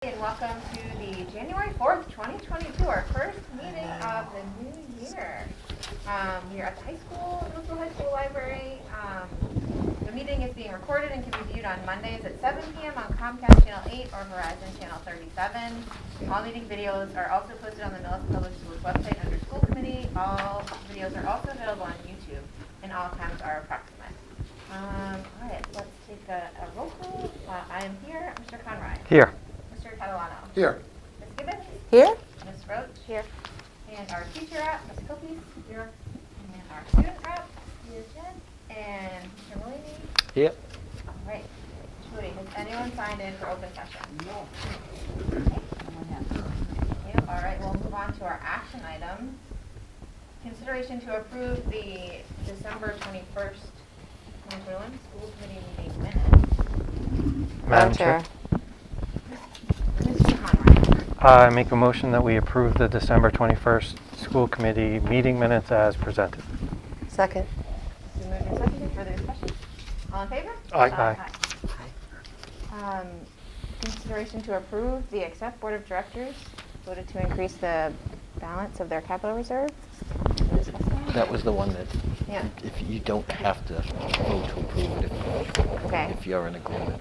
And welcome to the January 4th, 2022, our first meeting of the new year. We are at the middle school high school library. The meeting is being recorded and can be viewed on Mondays at 7 p.m. on Comcast Channel 8 or Verizon Channel 37. All meeting videos are also posted on the Millis Public Schools website under School Committee. All videos are also available on YouTube, and all times are approximate. All right, let's take a roll call. I am here. Mr. Conroy. Here. Mr. Catalano. Here. Ms. Gibbons. Here. Ms. Roach. Here. And our teacher rep, Ms. Copey. Here. And our student rep, Ms. Jen. And Mr. Mullany. Here. All right. Judy, has anyone signed in for open session? No. Okay. All right, we'll move on to our action items. Consideration to approve the December 21st, 2021 school committee meeting minutes. Madam Chair. Mr. Conroy. I make a motion that we approve the December 21st school committee meeting minutes as presented. Second. So moved and seconded. Further discussion? All in favor? Aye. Consideration to approve the Accept Board of Directors voted to increase the balance of their capital reserve. That was the one that, Yeah. if you don't have to vote to approve it Okay. if you're in agreement.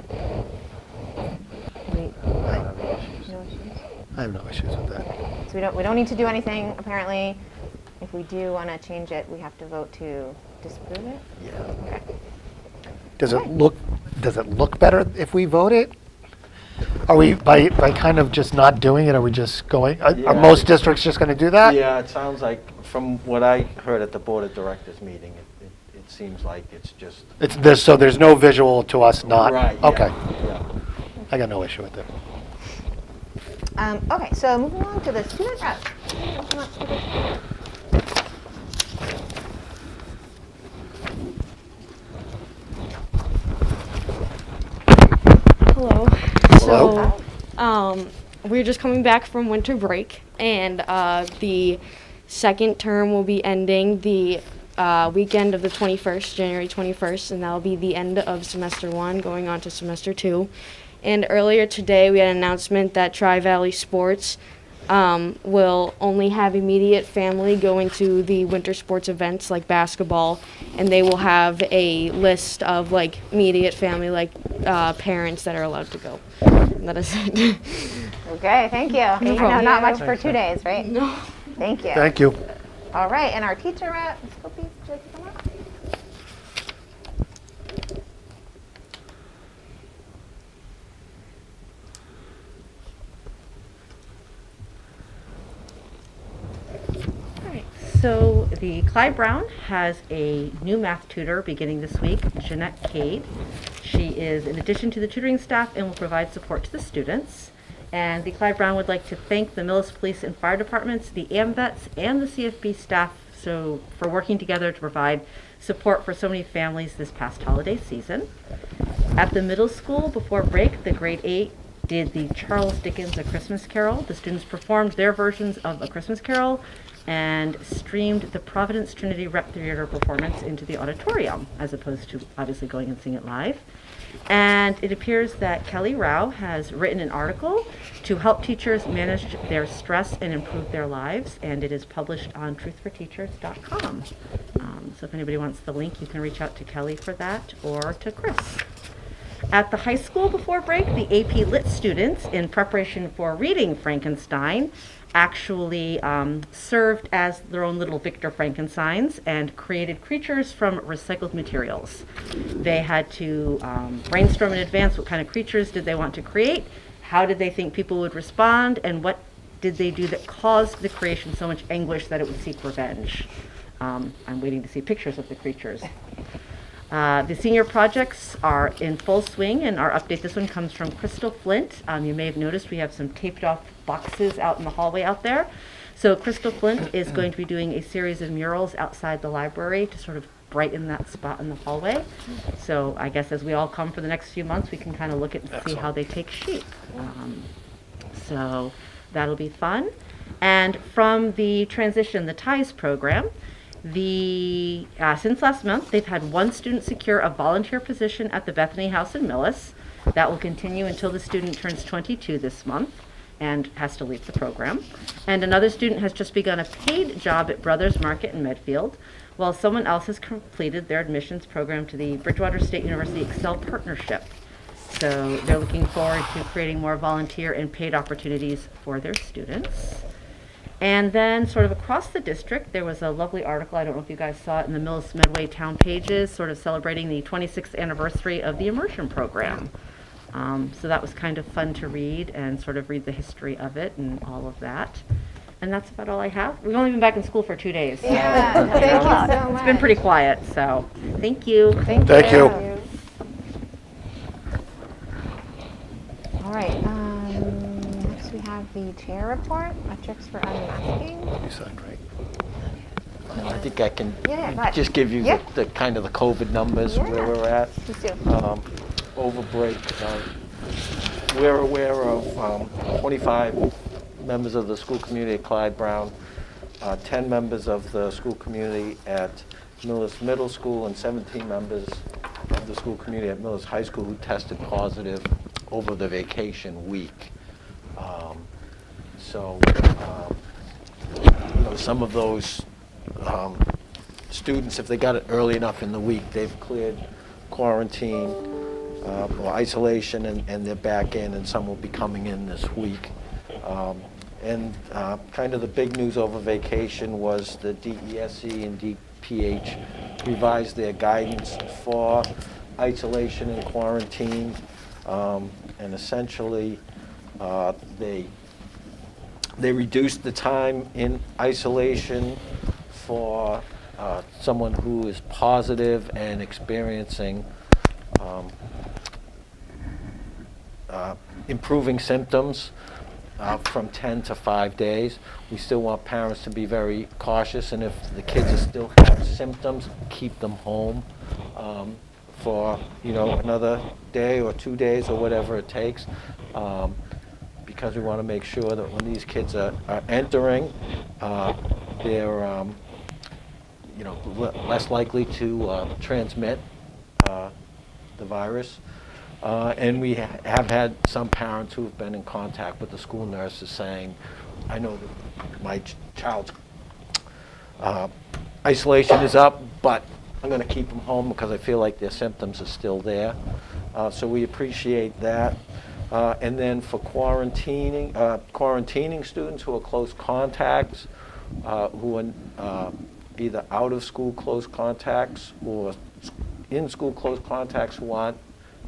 No issues? I have no issues with that. So we don't need to do anything, apparently. If we do want to change it, we have to vote to disapprove it? Yeah. Okay. Does it look better if we vote it? Are we, by kind of just not doing it, are we just going, are Yeah. most districts just going to do that? Yeah, it sounds like, from what I heard at the Board of Directors meeting, it seems like it's just... So there's no visual to us not? Right, yeah, Okay. yeah. I got no issue with it. Okay, so moving on to the student rep. Hello. Hello. So, we're just coming back from winter break, and the second term will be ending the weekend of the 21st, January 21st, and that will be the end of semester 1, going on to semester 2. And earlier today, we had an announcement that Tri-Valley Sports will only have immediate family going to the winter sports events like basketball, and they will have a list of like immediate family, like parents that are allowed to go. And that is it. Okay, thank you. I know problem. not much for 2 days, right? No. Thank you. Thank you. All right, and our teacher rep, Ms. Copey, would you like to come up? So the Clyde Brown has a new math tutor beginning this week, Jeanette Cade. She is in addition to the tutoring staff and will provide support to the students. And the Clyde Brown would like to thank the Millis Police and Fire Departments, the AMVETS, and the CFB staff for working together to provide support for so many families this past holiday season. At the middle school before break, the grade 8 did the Charles Dickens A Christmas Carol. The students performed their versions of A Christmas Carol and streamed the Providence Trinity Rep Theater performance into the auditorium, as opposed to obviously going and seeing it live. And it appears that Kelly Rao has written an article to help teachers manage their stress and improve their lives, and it is published on truthforteachers.com. So if anybody wants the link, you can reach out to Kelly for that, or to Chris. At the high school before break, the AP Lit students, in preparation for reading Frankenstein, actually served as their own little Victor Frankensteins and created creatures from recycled materials. They had to brainstorm in advance what kind of creatures did they want to create, how did they think people would respond, and what did they do that caused the creation so much anguish that it would seek revenge. I'm waiting to see pictures of the creatures. The senior projects are in full swing, and our update, this one comes from Crystal Flint. You may have noticed we have some taped off boxes out in the hallway out there. So Crystal Flint is going to be doing a series of murals outside the library to sort of brighten that spot in the hallway. So I guess as we all come for the next few months, we can kind of look at and see how they take shape. So that'll be fun. And from the transition, the TIES program, since last month, they've had one student secure a volunteer position at the Bethany House in Millis. That will continue until the student turns 22 this month and has to leave the program. And another student has just begun a paid job at Brothers Market in Medfield, while someone else has completed their admissions program to the Bridgewater State University Excel Partnership. So they're looking forward to creating more volunteer and paid opportunities for their students. And then sort of across the district, there was a lovely article, I don't know if you guys saw it, in the Millis Medway Town Pages, sort of celebrating the 26th anniversary of the immersion program. So that was kind of fun to read and sort of read the history of it and all of that. And that's about all I have. We've only been back in school for 2 days. So, Yeah, you thank know, you so much. It's been pretty quiet, so thank you. Thank you. All right, next we have the chair report, metrics for unmasking. You signed, right? I think I can Yeah, go ahead. just give you Yeah. the kind of the COVID numbers where Yeah. we're at. Please do. Overbreak. We're aware of 25 members of the school community at Clyde Brown, 10 members of the school community at Millis Middle School, and 17 members of the school community at Millis High School who tested positive over the vacation week. Some of those students, if they got it early enough in the week, they've cleared quarantine or isolation, and they're back in, and some will be coming in this week. Kind of the big news over vacation was the DESE and DPH revised their guidance for isolation and quarantine, and essentially they reduced the time in isolation for someone who is positive and experiencing improving symptoms from 10 to 5 days. We still want parents to be very cautious, and if the kids still have symptoms, keep them home for another day or 2 days or whatever it takes, because we want to make sure that when these kids are entering, they're less likely to transmit the virus. And we have had some parents who have been in contact with the school nurses saying, I know that my child's isolation is up, but I'm going to keep them home because I feel like their symptoms are still there. So we appreciate that. And then for quarantining students who are close contacts, who are either out of school close contacts or in school close contacts who aren't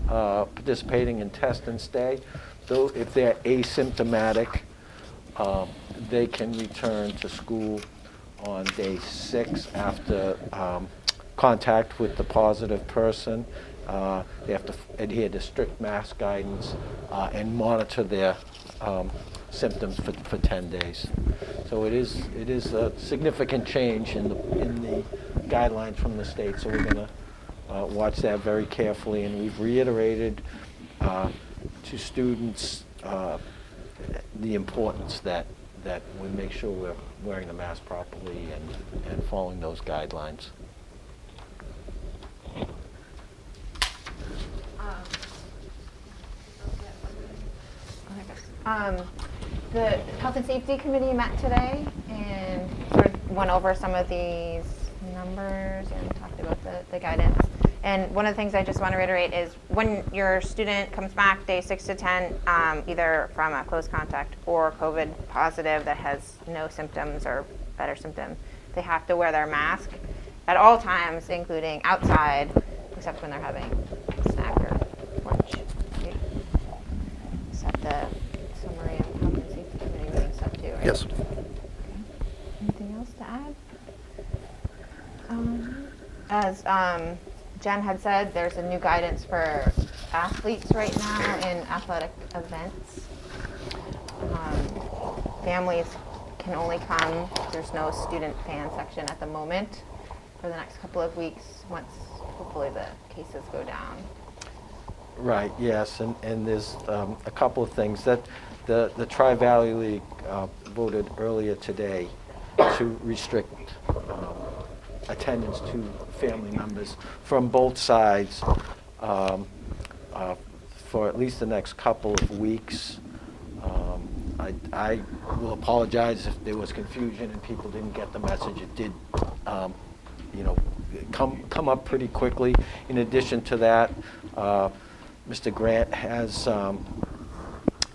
participating in test and stay, though if they're asymptomatic, they can return to school on day 6 after contact with the positive person. They have to adhere to strict mask guidance and monitor their symptoms for 10 days. So it is a significant change in the guidelines from the state. So we're going to watch that very carefully, and we've reiterated to students the importance that we make sure we're wearing the mask properly and following those guidelines. The Health and Safety Committee met today and sort of went over some of these numbers and talked about the guidance. And one of the things I just want to reiterate is when your student comes back day 6 to 10, either from a close contact or COVID positive that has no symptoms or better symptoms, they have to wear their mask at all times, including outside, except when they're having a snack or lunch. Is that the summary of Health and Safety Committee meeting stuff too, right? Yes. Anything else to add? As Jen had said, there's a new guidance for athletes right now in athletic events. Families can only come, there's no student fan section at the moment for the next couple of weeks once hopefully the cases go down. Right, yes, and there's a couple of things that the Tri-Valley League voted earlier today to restrict attendance to family members from both sides for for at least the next couple of weeks. I will apologize if there was confusion and people didn't get the message. It did, come up pretty quickly. In addition to that, Mr. Grant has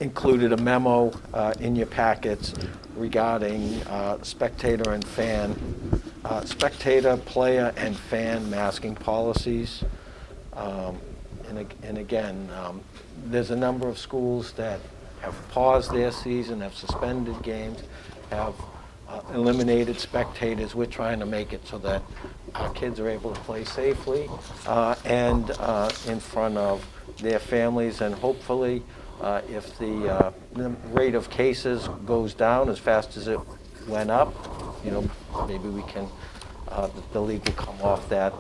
included a memo in your packets regarding spectator, player, and fan masking policies. And again, there's a number of schools that have paused their season, have suspended games, have eliminated spectators. We're trying to make it so that our kids are able to play safely and in front of their families. And hopefully, if the rate of cases goes down as fast as it went up, maybe we can, the league will come off that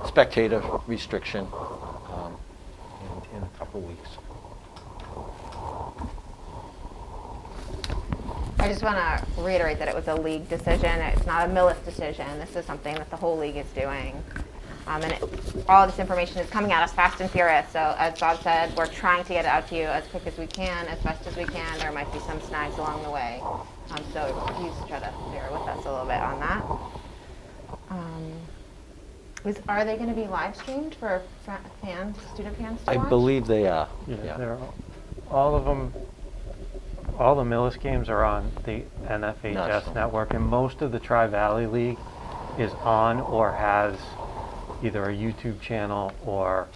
spectator restriction in a couple of weeks. I just want to reiterate that it was a league decision. It's not a Millis decision. This is something that the whole league is doing. All this information is coming at us fast and furious. So as Bob said, we're trying to get it out to you as quick as we can, as best as we can. There might be some snags along the way. So please try to bear with us a little bit on that. Are they going to be live streamed for student fans to I watch? believe they are. Yeah, they're all of them. All the Millis games are on the NFHS National. network, and most of the Tri-Valley League is on or has either a YouTube channel or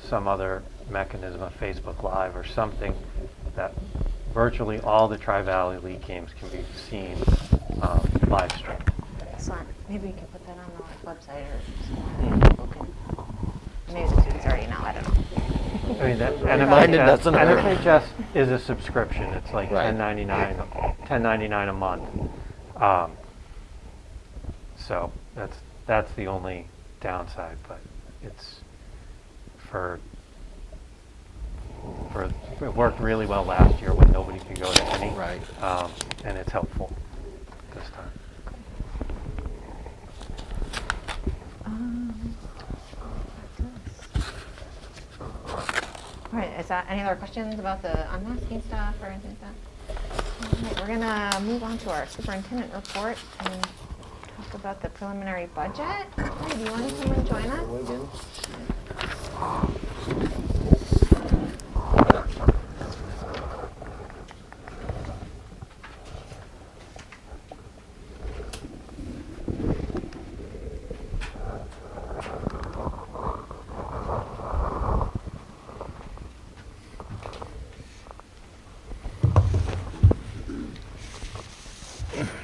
some other mechanism of Facebook Live or something that virtually all the Tri-Valley League games can be seen live streamed. Excellent. Maybe we can put that on the website or somewhere. People can- Maybe the students already know. I don't know. I mean, that Reminded, doesn't hurt. NFHS is a subscription. It's like Right. $10.99 a month. So that's the only downside, but it's it worked really well last year when nobody could go to any. Right. And it's helpful this time. All right, is that any other questions about the unmasking stuff or anything like that? All right, we're gonna move on to our superintendent report and talk about the preliminary budget. Hey, do you want to come and join us?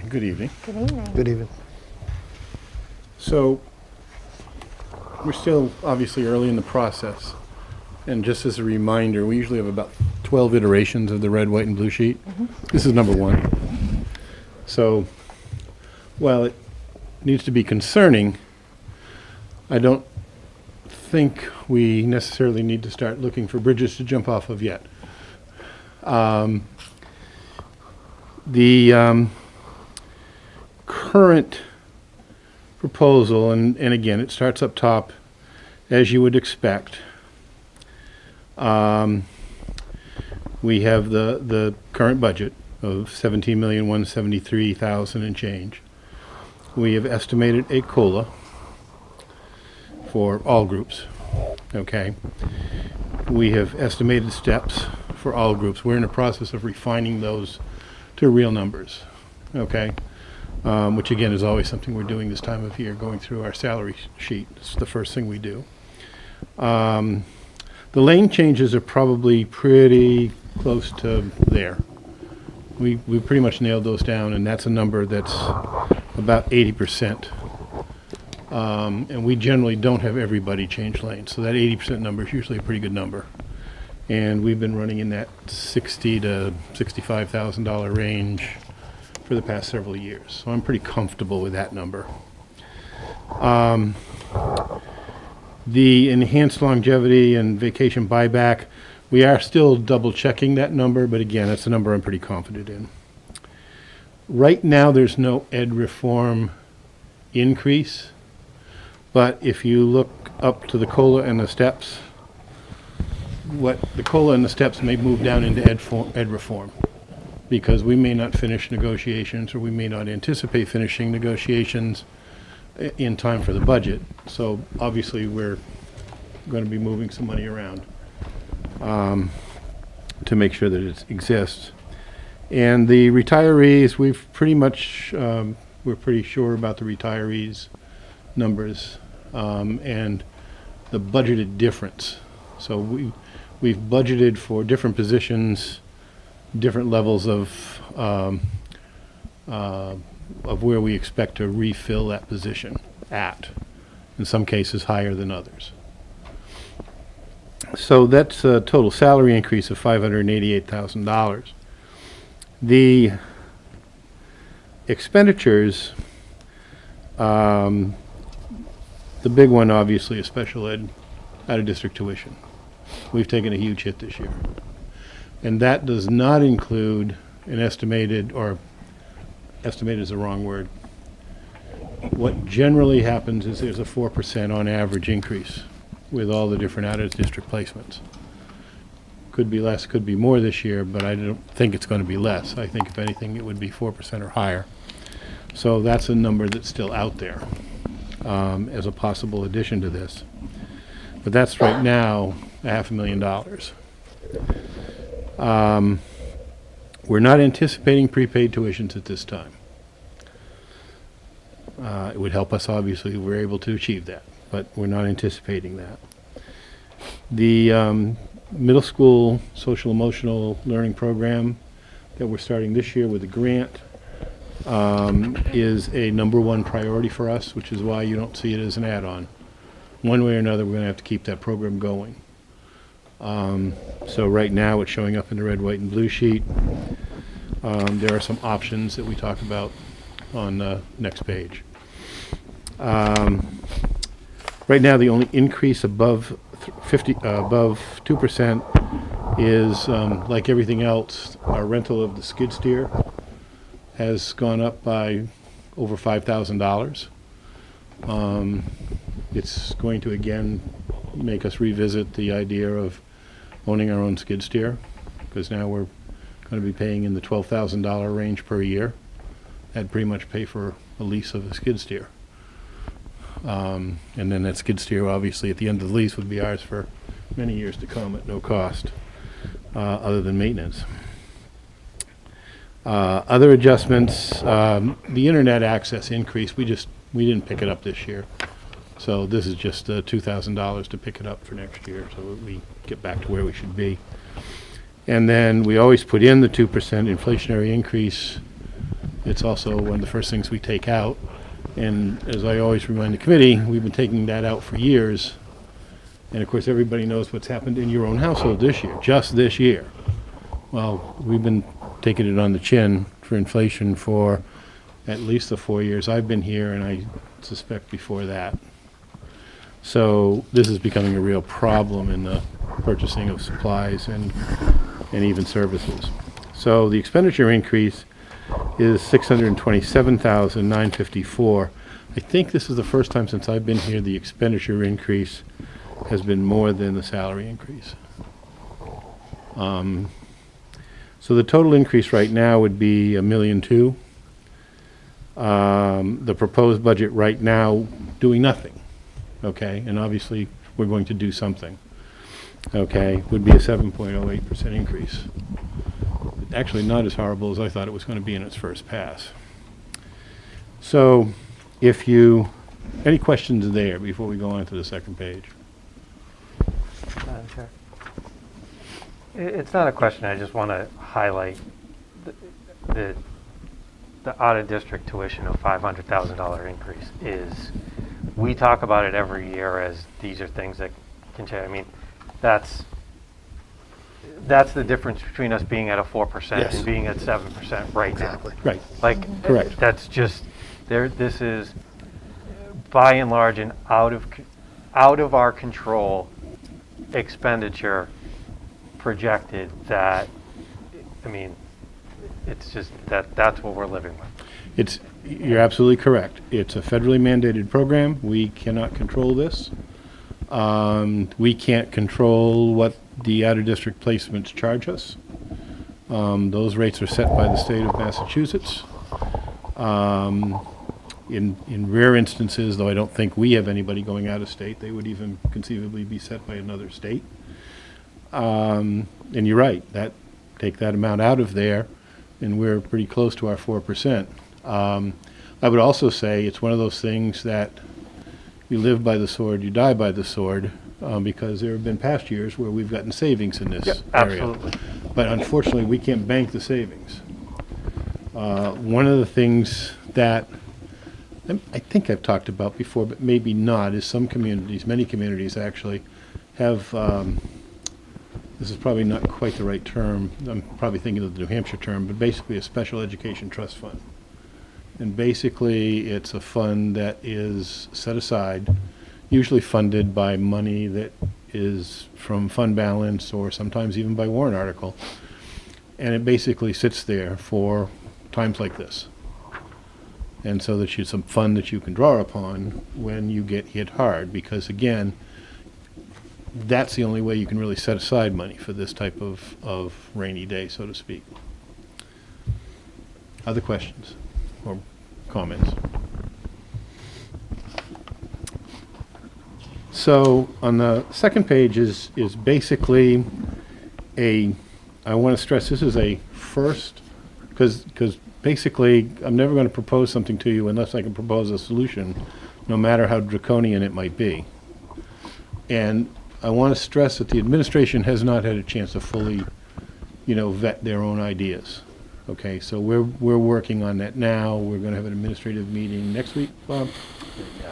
Good evening. Good evening. Good evening. So, we're still obviously early in the process. And just as a reminder, we usually have about 12 iterations of the red, white, and blue sheet. This is number 1. So, while it needs to be concerning, I don't think we necessarily need to start looking for bridges to jump off of yet. The current proposal, and again, it starts up top as you would expect. We have the current budget of $17,173,000 and change. We have estimated a COLA for all groups, okay? We have estimated steps for all groups. We're in the process of refining those to real numbers, okay? Which again is always something we're doing this time of year, going through our salary sheet. It's the first thing we do. The lane changes are probably pretty close to there. We pretty much nailed those down, and that's a number that's about 80%. And we generally don't have everybody change lanes, so that 80% number is usually a pretty good number. And we've been running in that $60,000 to $65,000 range for the past several years. So I'm pretty comfortable with that number. The enhanced longevity and vacation buyback, we are still double checking that number, but again, that's a number I'm pretty confident in. Right now, there's no ed reform increase, but if you look up to the COLA and the steps, what the COLA and the steps may move down into ed reform, because we may not finish negotiations, or we may not anticipate finishing negotiations in time for the budget. So obviously, we're going to be moving some money around to make sure that it exists. And the retirees, we've pretty much, we're pretty sure about the retirees numbers and the budgeted difference. So we've budgeted for different positions, different levels of where we expect to refill that position at. In some cases, higher than others. So that's a total salary increase of $588,000. The expenditures, the big one obviously is special ed out-of-district tuition. We've taken a huge hit this year. And that does not include an estimated, or estimated is the wrong word. What generally happens is there's a 4% on average increase with all the different out-of-district placements. Could be less, could be more this year, but I don't think it's going to be less. I think if anything it would be 4% or higher. So that's a number that's still out there as a possible addition to this. But that's right now $500,000. We're not anticipating prepaid tuitions at this time. It would help us, obviously, if we're able to achieve that, but we're not anticipating that. The middle school social emotional learning program that we're starting this year with a grant is a #1 priority for us, which is why you don't see it as an add-on. One way or another, we're going to have to keep that program going. So right now it's showing up in the red, white, and blue sheet. There are some options that we talk about on the next page. Right now, the only increase above 2% is, like everything else, our rental of the skid steer has gone up by over $5,000. It's going to again make us revisit the idea of owning our own skid steer, because now we're going to be paying in the $12,000 range per year. That'd pretty much pay for a lease of a skid steer. And then that skid steer, obviously, at the end of the lease would be ours for many years to come at no cost, other than maintenance. Other adjustments, the internet access increase, we didn't pick it up this year. So this is just $2,000 to pick it up for next year, so that we get back to where we should be. And then we always put in the 2% inflationary increase. It's also one of the first things we take out. And as I always remind the committee, we've been taking that out for years. And of course, everybody knows what's happened in your own household this year, just this year. Well, we've been taking it on the chin for inflation for at least the 4 years I've been here, and I suspect before that. So this is becoming a real problem in the purchasing of supplies and even services. So the expenditure increase is $627,954. I think this is the first time since I've been here the expenditure increase has been more than the salary increase. So the total increase right now would be $1.2 million. The proposed budget right now doing nothing, okay, and obviously we're going to do something, okay, would be a 7.08% increase. Actually not as horrible as I thought it was going to be in its first pass. So if you, any questions there before we go on to the second page? Madam Chair. It's not a question, I just want to highlight the out-of-district tuition of $500,000 increase is, we talk about it every year as these are things that can change. I mean, that's the difference between us being at a 4% Yes. and being at 7% right Exactly. now. Right. Like, Correct. that's just, this is by and large an out of our control expenditure projected that, I mean, it's just that's what we're living with. You're absolutely correct. It's a federally mandated program. We cannot control this. We can't control what the out-of-district placements charge us. Those rates are set by the state of Massachusetts. In rare instances, though I don't think we have anybody going out of state, they would even conceivably be set by another state. And you're right, take that amount out of there, and we're pretty close to our 4%. I would also say it's one of those things that you live by the sword, you die by the sword, because there have been past years where we've gotten savings in this area. Absolutely. But unfortunately, we can't bank the savings. One of the things that I think I've talked about before, but maybe not, is some communities, many communities actually, have, this is probably not quite the right term, I'm probably thinking of the New Hampshire term, but basically a special education trust fund. And basically, it's a fund that is set aside, usually funded by money that is from fund balance or sometimes even by warrant article. And it basically sits there for times like this. And so that it's some fund that you can draw upon when you get hit hard, because again, that's the only way you can really set aside money for this type of rainy day, so to speak. Other questions or comments? So on the second page is basically I want to stress this is a first, because basically I'm never going to propose something to you unless I can propose a solution, no matter how draconian it might be. And I want to stress that the administration has not had a chance to fully, vet their own ideas. Okay, so we're working on that now. We're going to have an administrative meeting next week, Bob?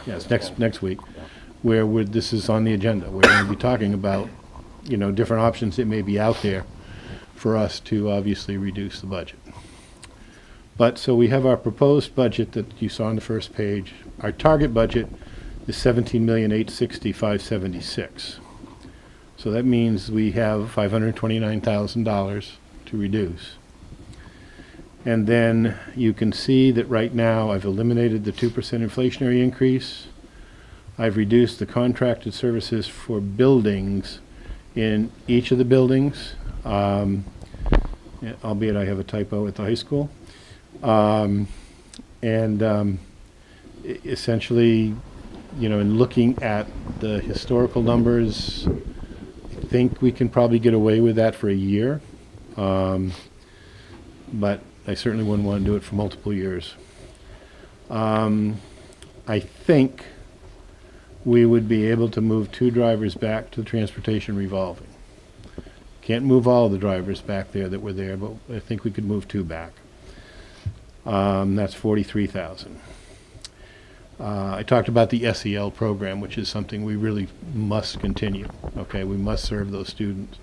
Yes, next week, where this is on the agenda. We're going to be talking about, different options that may be out there for us to obviously reduce the budget. But so we have our proposed budget that you saw on the first page. Our target budget is $17,860,576. So that means we have $529,000 to reduce. And then you can see that right now I've eliminated the 2% inflationary increase. I've reduced the contracted services for buildings in each of the buildings, albeit I have a typo at the high school. Essentially, in looking at the historical numbers, I think we can probably get away with that for a year. But I certainly wouldn't want to do it for multiple years. I think we would be able to move 2 drivers back to the transportation revolving. Can't move all the drivers back there that were there, but I think we could move 2 back. That's $43,000. I talked about the SEL program, which is something we really must continue. Okay, we must serve those students.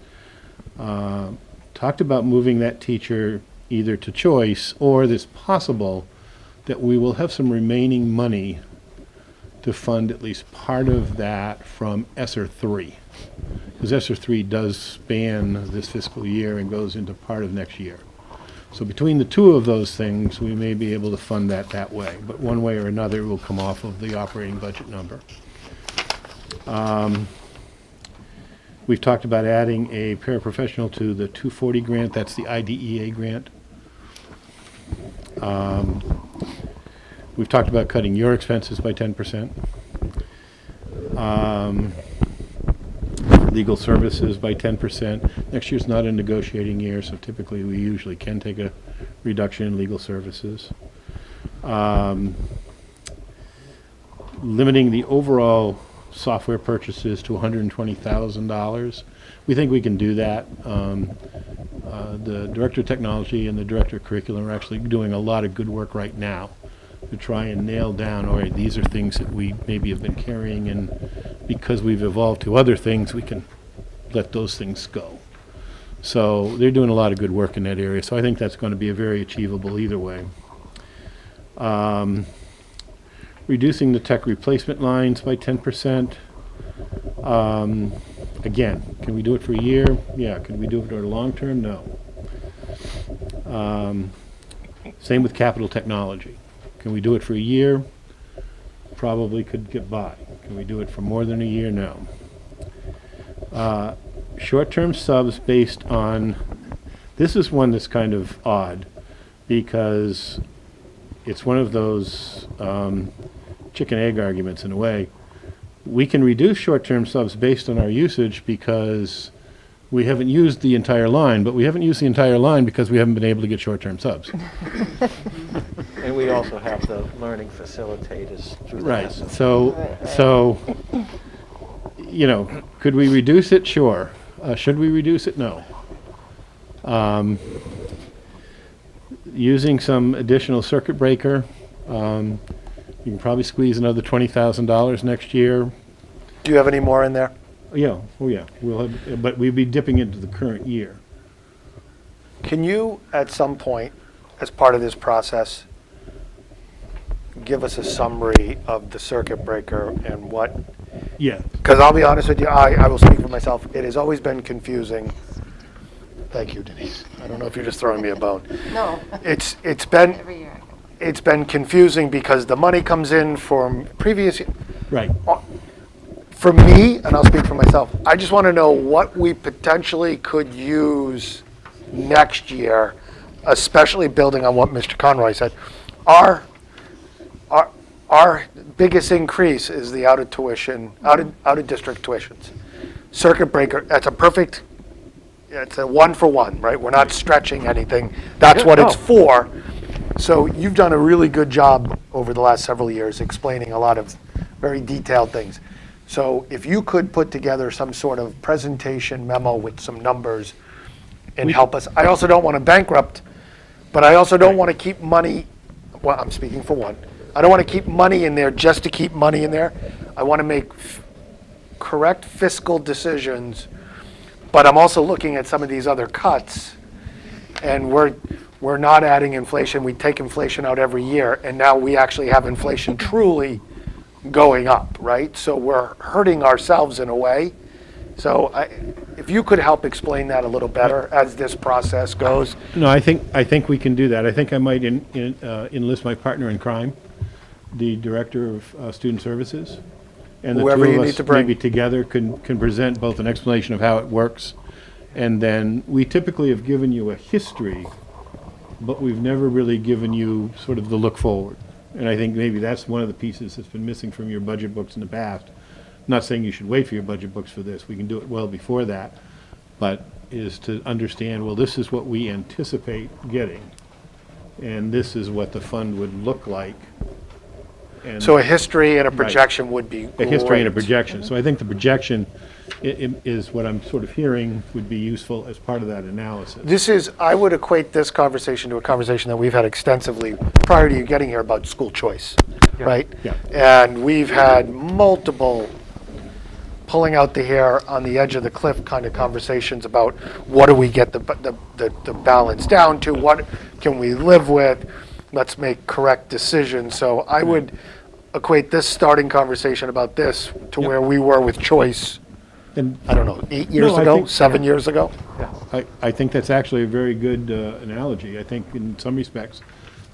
Talked about moving that teacher either to choice, or it's possible that we will have some remaining money to fund at least part of that from ESSER 3. Because ESSER 3 does span this fiscal year and goes into part of next year. So between the 2 of those things, we may be able to fund that way. But one way or another, it will come off of the operating budget number. We've talked about adding a paraprofessional to the 240 grant. That's the IDEA grant. We've talked about cutting your expenses by 10%. Legal services by 10%. Next year's not a negotiating year, so typically we usually can take a reduction in legal services. Limiting the overall software purchases to $120,000. We think we can do that. The Director of Technology and the Director of Curriculum are actually doing a lot of good work right now to try and nail down, all right, these are things that we maybe have been carrying, and because we've evolved to other things, we can let those things go. So they're doing a lot of good work in that area, so I think that's going to be a very achievable either way. Reducing the tech replacement lines by 10%. Again, can we do it for a year? Yeah. Can we do it for the long term? No. Same with capital technology. Can we do it for a year? Probably could get by. Can we do it for more than a year? No. Short-term subs based on, this is one that's kind of odd, because it's one of those chicken-egg arguments in a way. We can reduce short-term subs based on our usage because we haven't used the entire line, but we haven't used the entire line because we haven't been able to get short-term subs. And we also have the learning facilitators through the Right, lesson. so, you know, could we reduce it? Sure. Should we reduce it? No. Using some additional circuit breaker, you can probably squeeze another $20,000 next year. Do you have any more in there? Yeah, oh yeah, we'll have, but we'd be dipping into the current year. Can you, at some point, as part of this process, give us a summary of the circuit breaker and what? Yeah, Because I'll be honest with you, I will speak for myself. It has always been confusing. Thank you, Denise. I don't know if you're just throwing me a bone. No, It's been every year. it's been confusing because the money comes in from previous. right. For me, and I'll speak for myself, I just want to know what we potentially could use next year, especially building on what Mr. Conroy said. Our biggest increase is the out of district tuitions. Circuit breaker, that's a perfect, it's a one for one, right? We're not stretching anything. That's what it's for. So you've done a really good job over the last several years explaining a lot of very detailed things. So if you could put together some sort of presentation memo with some numbers and help us. I also don't want to bankrupt, but I also don't want to keep money, well, I'm speaking for one. I don't want to keep money in there just to keep money in there. I want to make correct fiscal decisions, but I'm also looking at some of these other cuts, and we're not adding inflation. We take inflation out every year, and now we actually have inflation truly going up, right? So we're hurting ourselves in a way. So if you could help explain that a little better as this process goes. No, I think we can do that. I think I might enlist my partner in crime, the director of student services, and the Whoever two you of need us to bring. maybe together can present both an explanation of how it works, and then we typically have given you a history, but we've never really given you sort of the look forward. And I think maybe that's one of the pieces that's been missing from your budget books in the past. I'm not saying you should wait for your budget books for this. We can do it well before that. But is to understand, well, this is what we anticipate getting. And this is what the fund would look like. And So a history and a Right. projection would be a history and a great. projection. So I think the projection is what I'm sort of hearing would be useful as part of that analysis. I would equate this conversation to a conversation that we've had extensively prior to you getting here about school choice, right? Yeah. And we've had multiple pulling out the hair on the edge of the cliff kind of conversations about what do we get the balance down to, what can we live with, let's make correct decisions. So I would equate this starting conversation about this to Yep. where we were with choice, And I don't know, 8 years No, I ago, think- 7 years ago? I think that's actually a very good analogy. I think in some respects,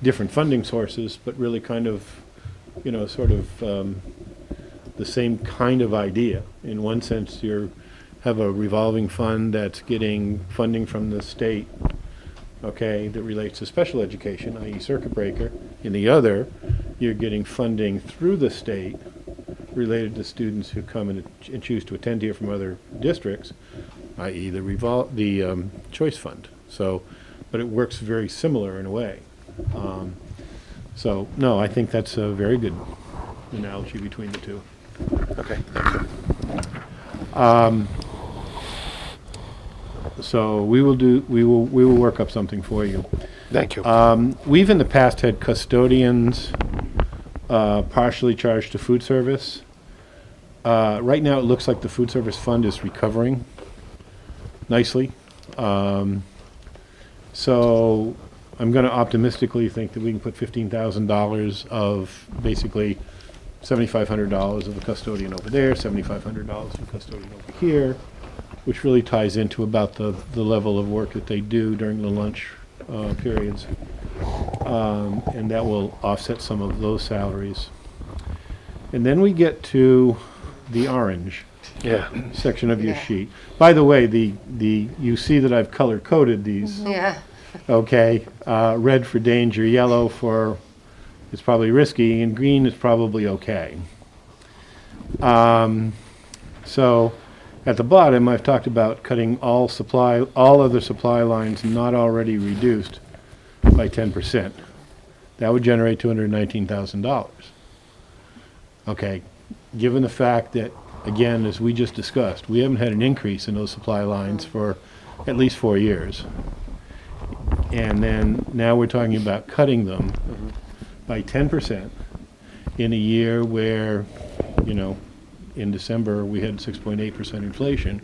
different funding sources, but really kind of, sort of the same kind of idea. In one sense, you have a revolving fund that's getting funding from the state, okay, that relates to special education, i.e. circuit breaker. In the other, you're getting funding through the state related to students who come in and choose to attend here from other districts, i.e. the choice fund. So, but it works very similar in a way. So, no, I think that's a very good analogy between the two. Okay. So we will work up something for you. Thank you. We've in the past had custodians partially charged to food service. Right now, it looks like the food service fund is recovering nicely. So I'm going to optimistically think that we can put $15,000 of basically $7,500 of the custodian over there, $7,500 of the custodian over here, which really ties into about the level of work that they do during the lunch periods. And that will offset some of those salaries. And then we get to the orange. Yeah. section of your sheet. By the way, you see that I've color coded these. Yeah. Okay, red for danger, yellow for it's probably risky, and green is probably okay. So at the bottom, I've talked about cutting all other supply lines not already reduced by 10%. That would generate $219,000. Okay, given the fact that, again, as we just discussed, we haven't had an increase in those supply lines for at least 4 years. And then now we're talking about cutting them by 10% in a year where, you know, in December we had 6.8% inflation.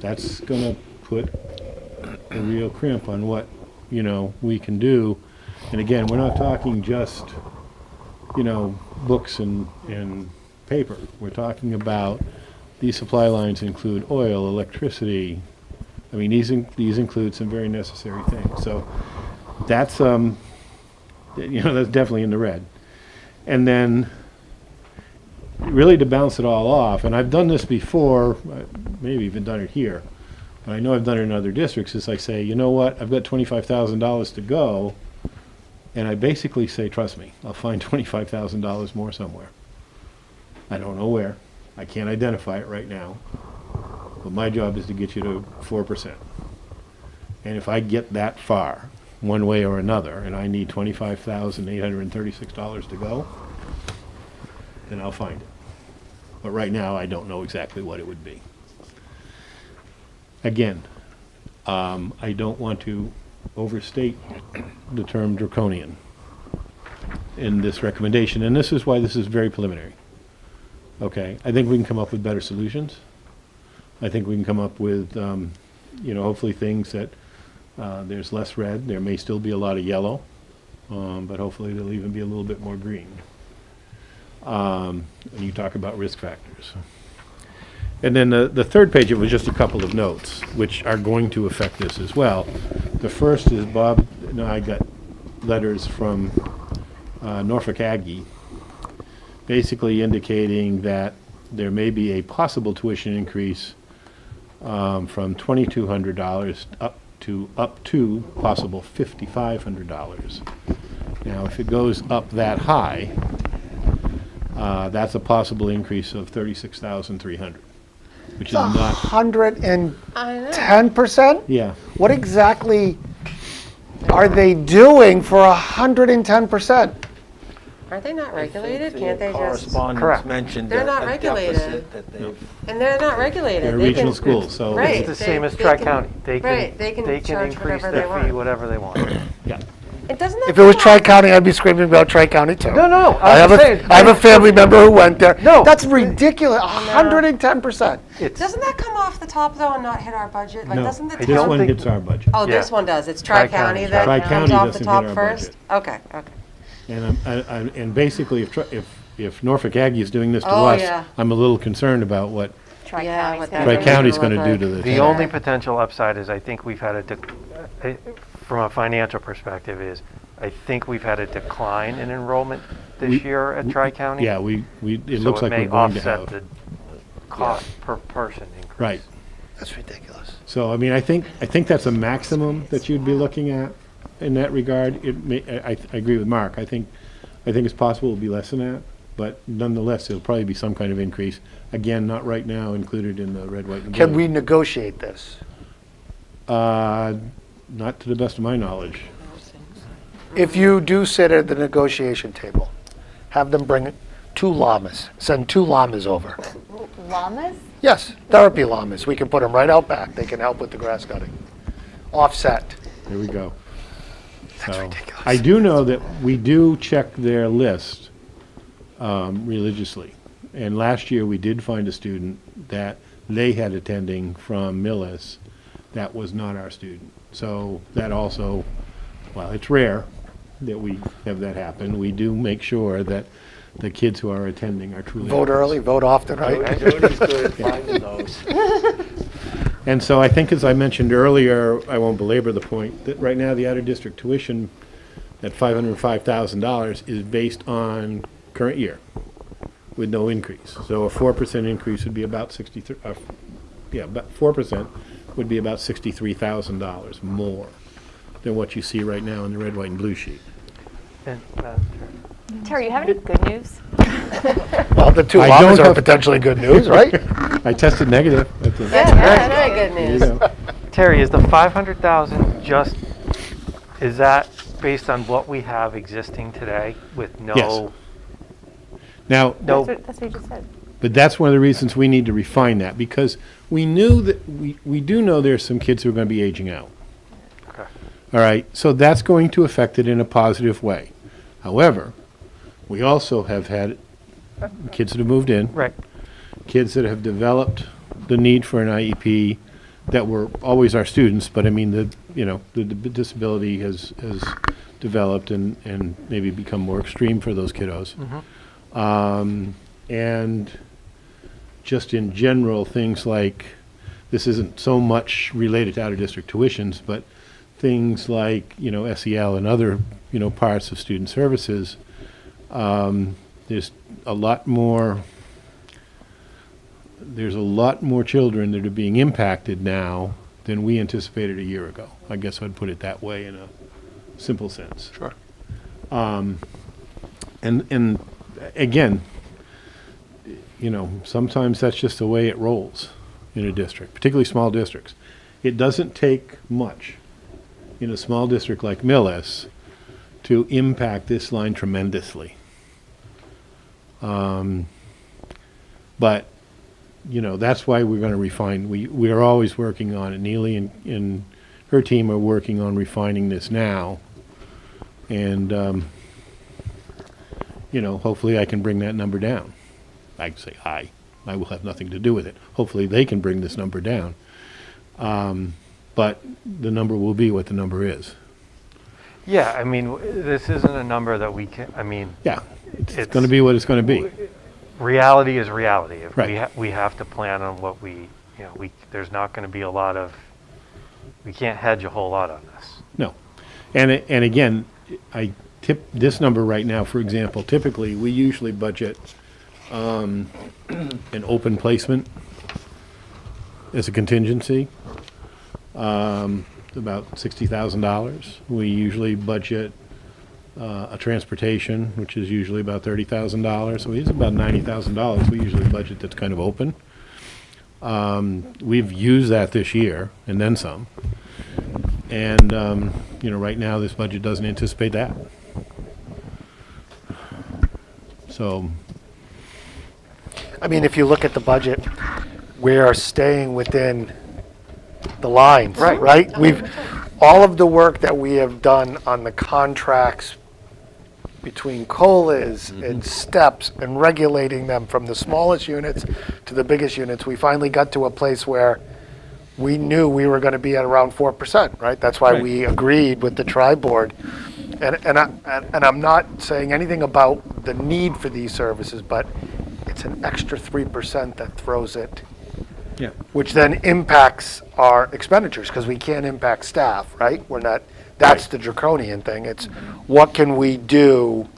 That's going to put a real crimp on what, you know, we can do. And again, we're not talking just, you know, books and paper. We're talking about these supply lines include oil, electricity. I mean, these include some very necessary things. So that's, you know, that's definitely in the red. And then really to bounce it all off, and I've done this before, maybe even done it here, but I know I've done it in other districts, is I say, you know what, I've got $25,000 to go, and I basically say, trust me, I'll find $25,000 more somewhere. I don't know where. I can't identify it right now. But my job is to get you to 4%. And if I get that far, one way or another, and I need $25,836 to go, then I'll find it. But right now, I don't know exactly what it would be. Again, I don't want to overstate the term draconian in this recommendation, and this is why this is very preliminary. Okay, I think we can come up with better solutions. I think we can come up with, you know, hopefully things that there's less red. There may still be a lot of yellow, but hopefully there'll even be a little bit more green. And you talk about risk factors. And then the third page, it was just a couple of notes, which are going to affect this as well. The first is Bob and I got letters from Norfolk Aggie, basically indicating that there may be a possible tuition increase from $2,200 up to possible $5,500. Now, if it goes up that high, that's a possible increase of $36,300, which is not 110%? yeah. What exactly are they doing for 110%? Aren't they not regulated? Can't they just? Correspondence Correct. mentioned They're a not deficit regulated. that they've. And they're not regulated. They're They regional can- schools, so Right. It's the They- same as they can- Tri-County. They right, they can charge increase whatever their they fee want. whatever they want. yeah. And doesn't that If it was come off- Tri-County, I'd be screaming about Tri-County too. No, I have I have a family member who went there. No. That's ridiculous, 110%. Doesn't that come off the top though and not hit our budget? Like, No, doesn't the this town? one hits our budget. Oh, this Yeah. one does. It's Tri-County. Tri-County that Tri-County comes off the doesn't top hit our first? budget. Okay. And basically, if Norfolk Aggie is doing this to Oh, us, yeah. I'm a little concerned about what Yeah, what that Tri-County's gonna going to look do to like. this. The only potential upside is I think we've had from a financial perspective is I think we've had a decline in enrollment this year at Tri-County. Yeah, it So looks like we're going to may offset have. the cost per person increase. Right. That's ridiculous. So, I mean, I think that's a maximum that you'd be looking at in that regard. I agree with Mark. I think it's possible it'll be less than that, but nonetheless, it'll probably be some kind of increase. Again, not right now included in the red, white, and blue. Can we negotiate this? Not to the best of my knowledge. If you do sit at the negotiation table, have them bring 2 llamas, send 2 llamas over. Llamas? Yes, therapy llamas. We can put them right out back. They can help with the grass cutting. Offset. There we go. That's So, ridiculous. I do know that we do check their list religiously. And last year, we did find a student that they had attending from Millis that was not our student. So that also, well, it's rare that we have that happen. We do make sure that the kids who are attending are truly. Vote early, vote often, right? Jody's good at finding those. And so I think, as I mentioned earlier, I won't belabor the point, that right now the out-of-district tuition at $505,000 is based on current year. with no increase. So a 4% increase would be about 63, about 4% would be about $63,000 more than what you see right now in the red, white, and blue sheet. And, Terry, you have any good news? Well, the two I llamas don't are have- potentially good news, right? I tested negative. That's a- Yeah, very good There you news. go. Terry, is the 500,000 just, is that based on what we have existing today with no? Yes. Now, No, That's what you just said. but that's one of the reasons we need to refine that, because we knew that, we do know there's some kids who are going to be aging out. Okay. All right, so that's going to affect it in a positive way. However, we also have had kids that have moved in, Right. kids that have developed the need for an IEP that were always our students, but I mean, the disability has developed and maybe become more extreme for those kiddos. And just in general, things like, this isn't so much related to out-of-district tuitions, but things like, SEL and other, parts of student services, there's a lot more children that are being impacted now than we anticipated a year ago. I guess I'd put it that way in a simple sense. Sure. And again, sometimes that's just the way it rolls in a district, particularly small districts. It doesn't take much in a small district like Millis to impact this line tremendously. But, that's why we're going to refine. We are always working on it. Neely and her team are working on refining this now. And, hopefully I can bring that number down. I say I will have nothing to do with it. Hopefully they can bring this number down. But the number will be what the number is. Yeah, I mean, this isn't a number that we can, Yeah, it's going to be what it's going to be. reality is reality. If Right. we have to plan on what there's not going to be a lot of, we can't hedge a whole lot on this. No. And again, I tip this number right now, for example, typically we usually budget an open placement as a contingency, about $60,000. We usually budget a transportation, which is usually about $30,000. So it's about $90,000 we usually budget that's kind of open. We've used that this year and then some. And, right now this budget doesn't anticipate that. So, I mean, if you look at the budget, we are staying within the lines, Right. right? All of the work that we have done on the contracts between COLAs and steps and regulating them from the smallest units to the biggest units, we finally got to a place where we knew we were going to be at around 4%, right? That's why Right. we agreed with the tri-board. And I'm not saying anything about the need for these services, but it's an extra 3% that throws it, yeah. which then impacts our expenditures, because we can't impact staff, right? That's the draconian thing. It's what can we do?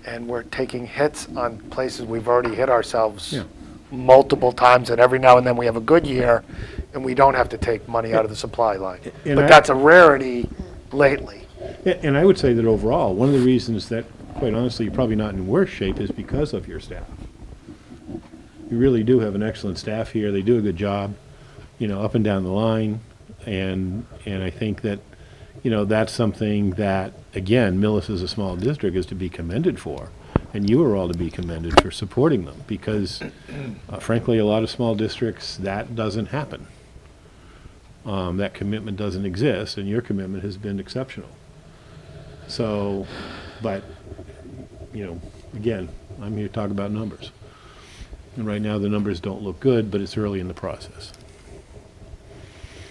And we're taking hits on places we've already hit ourselves Yeah. multiple times, and every now and then we have a good year, and we don't have to take money out of the supply line. And But I- that's a rarity lately. And I would say that overall, one of the reasons that, quite honestly, you're probably not in worse shape is because of your staff. You really do have an excellent staff here. They do a good job, up and down the line. And I think that, that's something that, again, Millis as a small district is to be commended for. And you are all to be commended for supporting them, because frankly, a lot of small districts, that doesn't happen. That commitment doesn't exist, and your commitment has been exceptional. So, but, again, I'm here to talk about numbers. And right now, the numbers don't look good, but it's early in the process.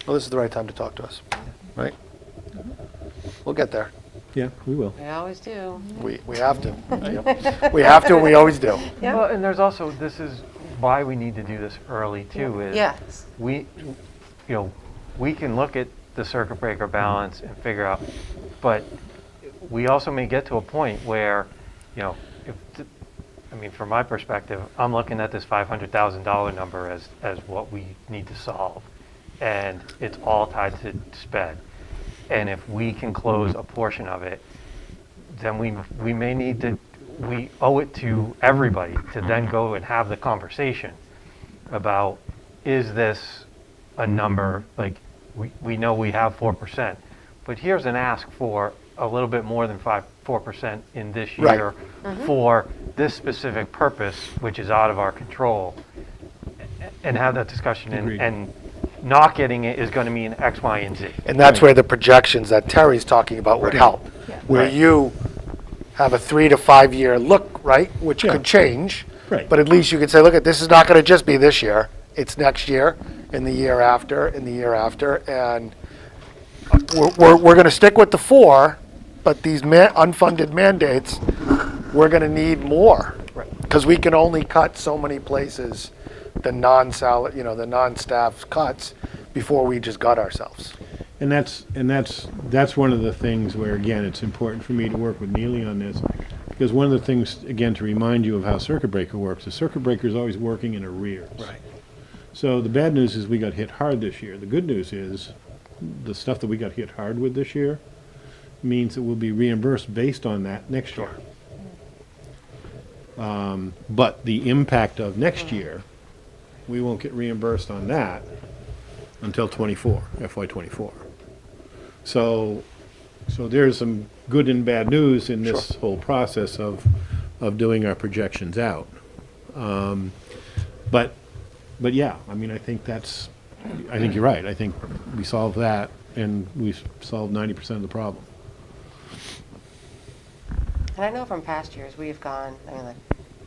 Well, this is the right time to talk to us, right? We'll get there. Yeah, we will. We always do. We have to. We have to, and we always do. Yeah. Well, and there's also, this is why we need to do this early too, is Yes. we can look at the circuit breaker balance and figure out, but we also may get to a point where, if I mean, from my perspective, I'm looking at this $500,000 number as what we need to solve. And it's all tied to sped. And if we can close a portion of it, then we may need to, we owe it to everybody to then go and have the conversation about, is this a number, like, we know we have 4%, but here's an ask for a little bit more than 4% in this Right. year for this specific purpose, which is out of our control, and have that discussion, Agreed. and not getting it is going to mean X, Y, and Z. And that's where the projections that Terry's talking about would help. Where Right. you have a 3 to 5 year look, right, which Yeah. could change. Right. But at least you could say, look, this is not going to just be this year. It's next year, and the year after, and the year after. And we're going to stick with the 4, but these unfunded mandates, we're going to need more. Because we can only cut so many places, the non-salary, the non-staff cuts, before we just gut ourselves. And that's one of the things where, again, it's important for me to work with Neely on this, because one of the things, again, to remind you of how circuit breaker works, the circuit breaker is always working in arrears. Right. So the bad news is we got hit hard this year. The good news is the stuff that we got hit hard with this year means that we'll be reimbursed based on that next year. But the impact of next year, we won't get reimbursed on that until FY24. So there's some good and bad news in this whole process of doing our projections out. But yeah, I mean, I think you're right. I think we solved that, and we solved 90% of the problem. And I know from past years, we've gone,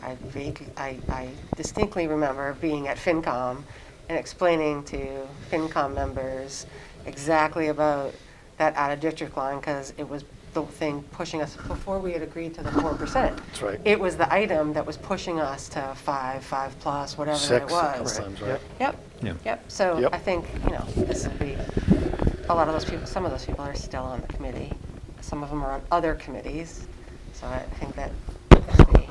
I distinctly remember being at FinCom and explaining to FinCom members exactly about that out-of-district line, because it was the thing pushing us, before we had agreed to the 4%. That's right. It was the item that was pushing us to 5 plus, whatever 6 it was. sometimes, right? Yep. Yeah. Yep. So Yep. I think, this would be, a lot of those people, some of those people are still on the committee. Some of them are on other committees. So I think that could be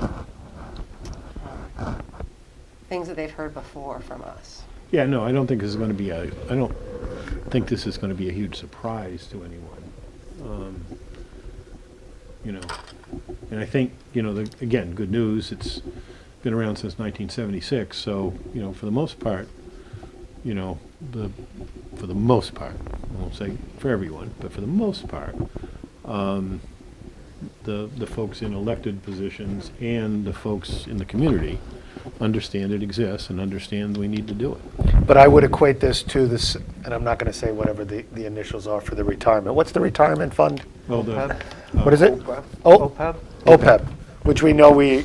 things that they've heard before from us. Yeah, no, I don't think this is going to be I don't think this is going to be a huge surprise to anyone. And I think, again, good news, it's been around since 1976, so, for the most part, for the most part, I won't say for everyone, but for the most part, the folks in elected positions and the folks in the community understand it exists and understand we need to do it. But I would equate this to this, and I'm not going to say whatever the initials are for the retirement. What's the retirement fund? Well, What is it? OPEB? OPEB, which we know we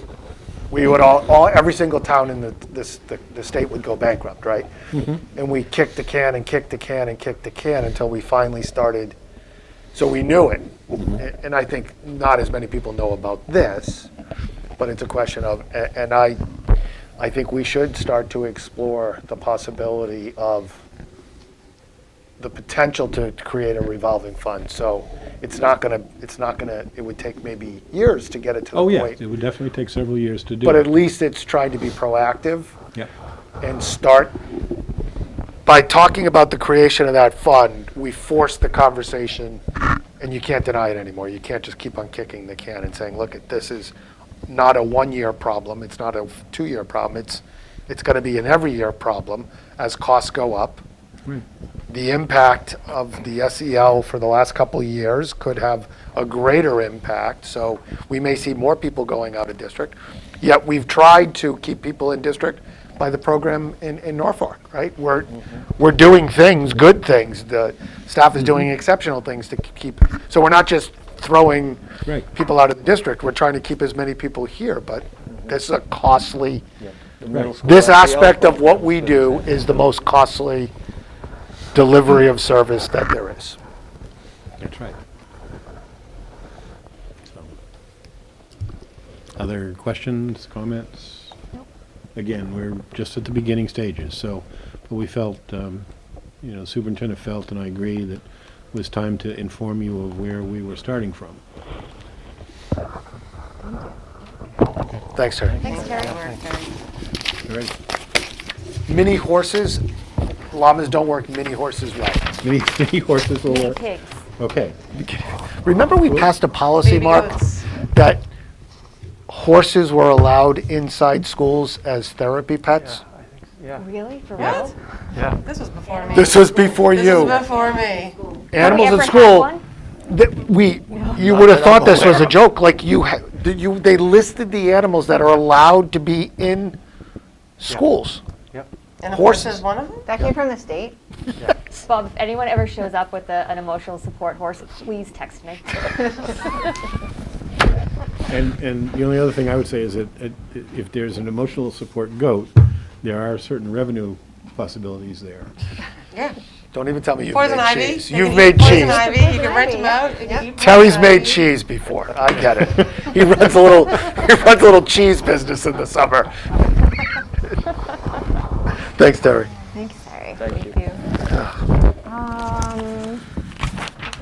would every single town in the state would go bankrupt, right? And we kicked the can and kicked the can and kicked the can until we finally started. So we knew it. And I think not as many people know about this, but it's a question of, and I think we should start to explore the possibility of the potential to create a revolving fund. So it would take maybe years to get it to the Oh, yeah, point. it would definitely take several years to do. But it. at least it's trying to be proactive Yeah. and start, by talking about the creation of that fund, we force the conversation, and you can't deny it anymore. You can't just keep on kicking the can and saying, look, this is not a 1-year problem, it's not a 2-year problem, it's going to be an every year problem as costs go up. Right. The impact of the SEL for the last couple of years could have a greater impact, so we may see more people going out of district. Yet we've tried to keep people in district by the program in Norfolk, right? We're doing things, good things. The staff is doing exceptional things to keep, so we're not just throwing Right. people out of the district, we're trying to keep as many people here, but this is a costly, The middle school this SEL aspect of what program we has do been is the most costly delivery of service that there is. That's right. So, other questions, comments? Again, we're just at the beginning stages, so, but we felt, Superintendent felt, and I agree, that it was time to inform you of where we were starting from. Thank Thanks, Terry. Thanks, Terry. All right. Mini horses, llamas don't work, mini horses will. Mini horses will Mini work. pigs. Okay. Remember we passed a policy, Baby Mark, goats. that horses were allowed inside schools as therapy pets? Yeah, Really? For Yeah. real? yeah. This was before me. This was before This you. was before me. Animals Have in we ever had school, one? you would have thought this was a joke, like they listed the animals that are allowed to be in schools. Yep. And a horse Horses. is one of them? That came from the state? Bob, if anyone ever shows up with an emotional support horse, please text me. And the only other thing I would say is that if there's an emotional support goat, there are certain revenue possibilities there. Yeah. Don't even tell me you've Poison made ivy. cheese. They You've can made eat poison cheese. ivy. You can rent them out. You can eat Terry's poison made ivy. cheese before. I get it. He runs a little cheese business in the summer. Thanks, Terry. Thanks, Terry. Thank you. I don't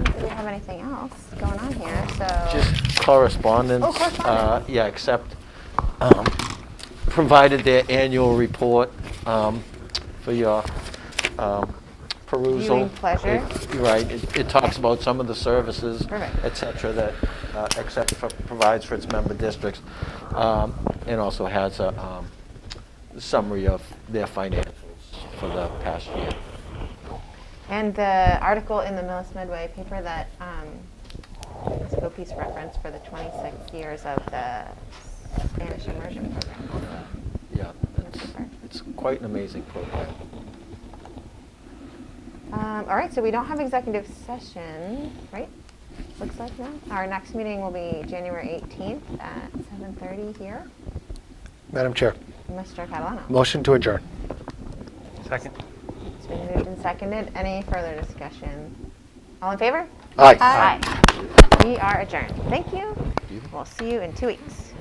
think we have anything else going on here, so. Just correspondence. Oh, correspondence. Yeah, except provided their annual report for your perusal. Viewing pleasure. You're right. It talks about some of the services, Perfect. et cetera, that provides for its member districts, and also has a summary of their financials for the past year. And the article in the Millis Midway paper that is a piece reference for the 26 years of the Spanish immersion program. Yeah, it's quite an amazing program. All right, so we don't have executive session, right? Looks like no. Our next meeting will be January 18th at 7:30 here. Madam Chair, Mr. Catalano. motion to adjourn. Second. It's been moved and seconded. Any further discussion? All in favor? Aye. Aye. We are adjourned. Thank you. We'll see you in 2 weeks.